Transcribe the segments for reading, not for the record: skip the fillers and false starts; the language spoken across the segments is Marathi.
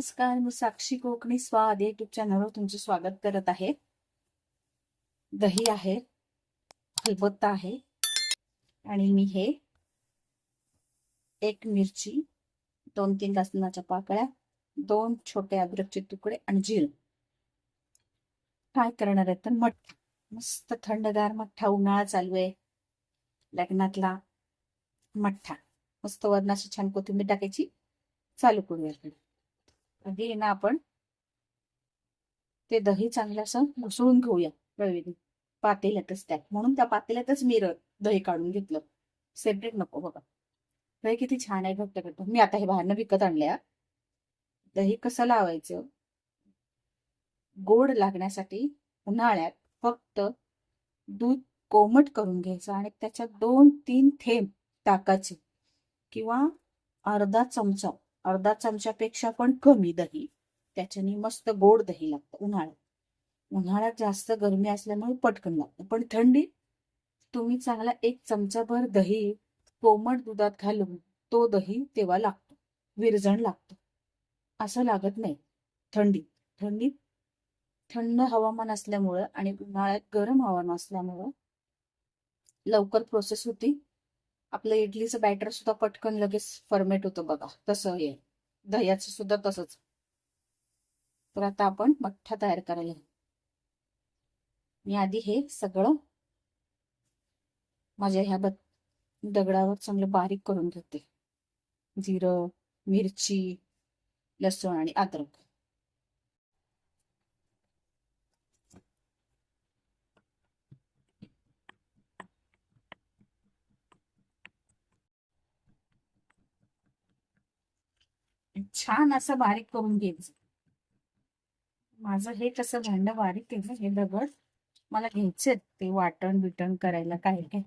नमस्कार, मी साक्षी कोकणी स्वाद युट्यूब चॅनलवर तुमचे स्वागत करत आहे. दही आहे, खलबत्ता आहे आणि मी हे एक मिरची, 2-3 लसणाच्या पाकळ्या, 2 छोटे अद्रकचे तुकडे आणि जिरं काय करणार आहे तर मठ्ठा. मस्त थंडगार मठ्ठा, उन्हाळा चालू आहे, लग्नातला मठ्ठा. मस्त वरणाची छान कोथिंबीर टाकायची. चालू करूया. आधी ना आपण ते दही चांगलं असं मिसळून घेऊया रवीने पातेल्यातच. त्यात म्हणून त्या पातेल्यातच मी दही काढून घेतलं, सेपरेट नको. बघा दही किती छान आहे, घट्ट घट्ट. मी आता हे बाहेरनं विकत आणल्या. दही कसं लावायचं, गोड लागण्यासाठी उन्हाळ्यात फक्त दूध कोमट करून घ्यायचं आणि त्याच्यात 2-3 थेंब टाकायचे किंवा अर्धा चमच्यापेक्षा पण कमी दही. त्याच्याने मस्त गोड दही लागतं उन्हाळ्यात जास्त गरमी असल्यामुळे पटकन लागतं. पण थंडीत तुम्ही चांगला 1 चमचाभर दही कोमट दुधात घालून तो दही तेव्हा लागतो, विरजण लागतो. असं लागत नाही थंडीत थंड हवामान असल्यामुळं आणि उन्हाळ्यात गरम हवामान असल्यामुळं लवकर प्रोसेस होती. आपलं इडलीचं बॅटर सुद्धा पटकन लगेच फर्मेट होतं. बघा तसं हे दह्याचं सुद्धा तसंच. तर आता आपण मठ्ठा तयार करायला. मी आधी हे सगळं माझ्या ह्या दगडावर चांगलं बारीक करून घेते. जिरं, मिरची, लसूण आणि अद्रक. छान असं बारीक करून घ्यायचं. माझं हे कसं भांड बारीक केलं, हे दगड मला घ्यायचे ते वाटण बिटण करायला. काय काय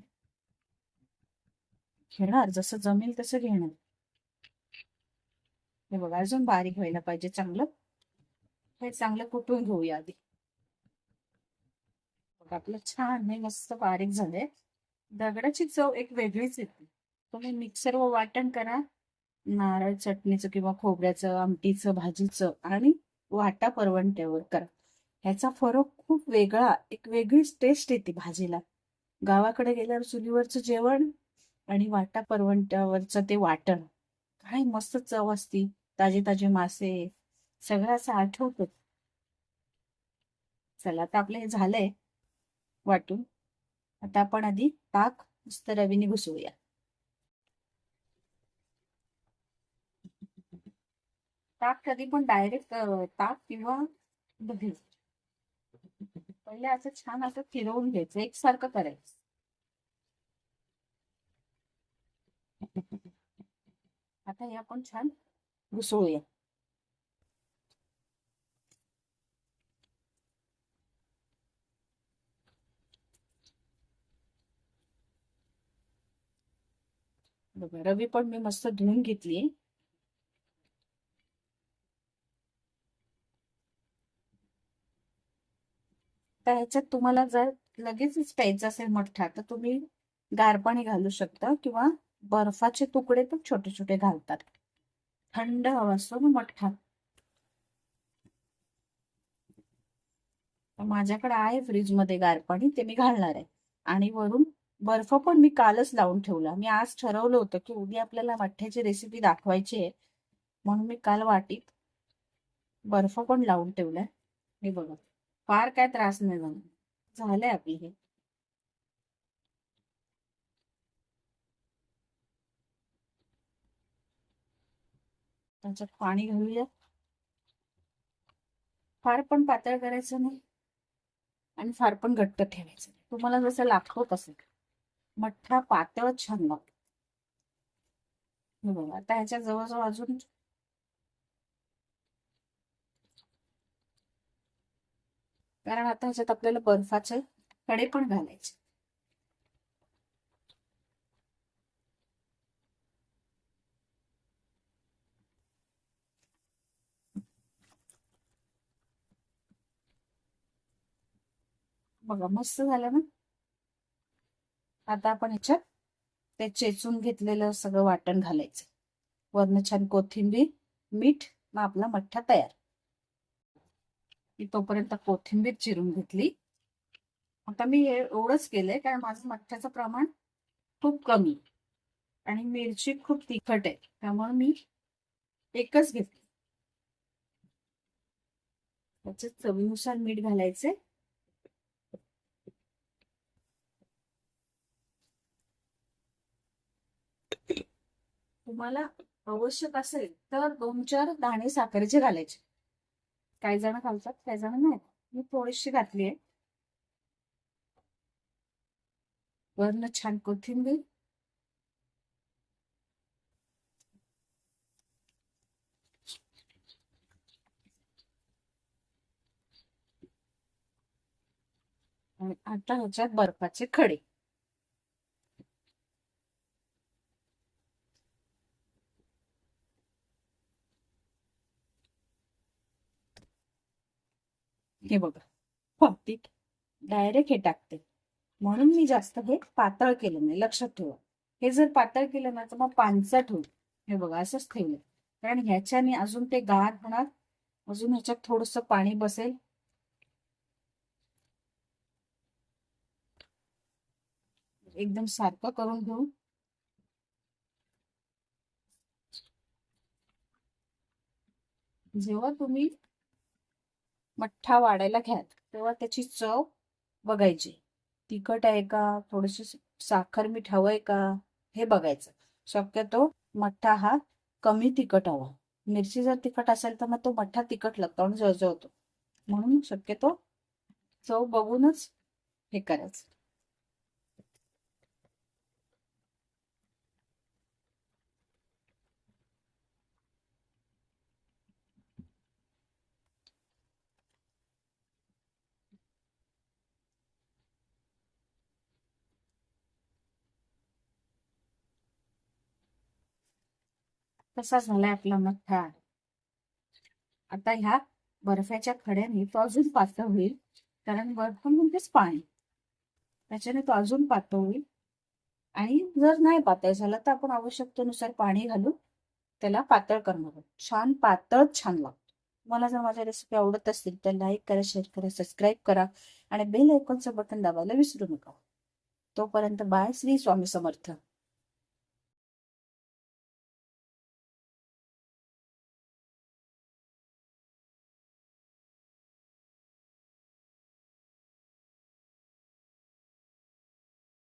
घेणार, जसं जमेल तसं घेणार. हे बघा अजून बारीक व्हायला पाहिजे चांगलं. हे चांगलं कुटून घेऊया आधी. बघा आपलं छान हे मस्त बारीक झालंय. दगडाची चव एक वेगळीच येते. तुम्ही मिक्सर व वाटण करा, नारळ चटणीचं किंवा खोबऱ्याचं, आमटीचं, भाजीचं आणि वाटा परवंट्यावर करा. ह्याचा फरक खूप वेगळा, एक वेगळीच टेस्ट येते भाजीला. गावाकडे गेल्यावर चुलीवरचं जेवण आणि वाटा परवंट्यावरचं ते वाटण, काय मस्त चव असती. ताजे ताजे मासे, सगळं असं आठवतं. चला आता आपलं हे झालंय वाटून. आता आपण आधी ताक मस्त रवीने घुसवूया. ताक कधी पण डायरेक्ट ताक किंवा दही पहिले असं छान असं फिरवून घ्यायचं, एकसारखं करायचं. आता हे आपण छान घुसळूया. बघा रवी पण मी मस्त धुवून घेतली. तर ह्याच्यात तुम्हाला जर लगेचच प्यायचं असेल मठ्ठा तर तुम्ही गार पाणी घालू शकता किंवा बर्फाचे तुकडे पण छोटे छोटे घालतात. थंड हवा असतो ना मठ्ठा. माझ्याकडे आहे फ्रीज मध्ये गार पाणी, ते मी घालणार आहे. आणि वरून बर्फ पण मी कालच लावून ठेवला. मी आज ठरवलं होतं की उद्या आपल्याला मठ्ठ्याची रेसिपी दाखवायची आहे, म्हणून मी काल वाटीत बर्फ पण लावून ठेवलाय. हे बघा फार काय त्रास नाही झाला. झालंय आपली हे. त्याच्यात पाणी घालूया. फार पण पातळ करायचं नाही आणि फार पण घट्ट ठेवायचं नाही. तुम्हाला जसं लागतो तसं. मठ्ठा पातळच छान लागतो. हे बघा आता ह्याच्या जवळजवळ अजून कारण आता ह्याच्यात आपल्याला बर्फाचे कडे पण घालायचे. बघा मस्त झालं ना. आता आपण ह्याच्यात ते चेचून घेतलेलं सगळं वाटण घालायचं. वरनं छान कोथिंबीर, मीठ मग आपला मठ्ठा तयार. मी तोपर्यंत कोथिंबीर चिरून घेतली. आता मी एवढंच केलंय कारण माझं मठ्ठ्याचं प्रमाण खूप कमी आणि मिरची खूप तिखट आहे, त्यामुळे मी एकच घेतली. त्याच्यात चवीनुसार मीठ घालायचे. तुम्हाला आवश्यक असेल तर 2-4 दाणे साखरेचे घालायचे. काही जण घालतात, काही जण नाही. मी थोडीशी घातली आहे. वरनं छान कोथिंबीर. आणि आता ह्याच्यात बर्फाचे खडे. हे बघा, पातीत डायरेक्ट हे टाकते, म्हणून मी जास्त हे पातळ केलं नाही. लक्षात ठेवा, हे जर पातळ केलं ना तर मग पानसट होईल. हे बघा असंच ठेवलं, कारण ह्याच्याने अजून ते गार होणार, अजून ह्याच्यात थोडस पाणी बसेल. एकदम सारखं करून घेऊ. जेव्हा तुम्ही मठ्ठा वाढायला घ्याल तेव्हा त्याची चव बघायची. तिखट आहे का, थोडीशी साखर मीठ हवंय का, हे बघायचं. शक्यतो मठ्ठा हा कमी तिखट हवा. मिरची जर तिखट असेल तर मग तो मठ्ठा तिखट लागतो आणि जळजळतो. म्हणून शक्यतो चव बघूनच हे करायचं. कसा झालाय आपला मठ्ठा. आता ह्या बर्फाच्या खड्याने तो अजून पातळ होईल, कारण बर्फ म्हणजेच पाणी, त्याच्याने तो अजून पातळ होईल. आणि जर नाही पातळ झाला तर आपण आवश्यकतेनुसार पाणी घालून त्याला पातळ करणार आहोत. छान पातळ छान लागतो. मला जर माझ्या रेसिपी आवडत असतील तर लाईक करा, शेअर करा, सबस्क्राईब करा आणि बेल आयकॉनचं बटन दाबायला विसरू नका. तोपर्यंत बाय. श्री स्वामी समर्थ.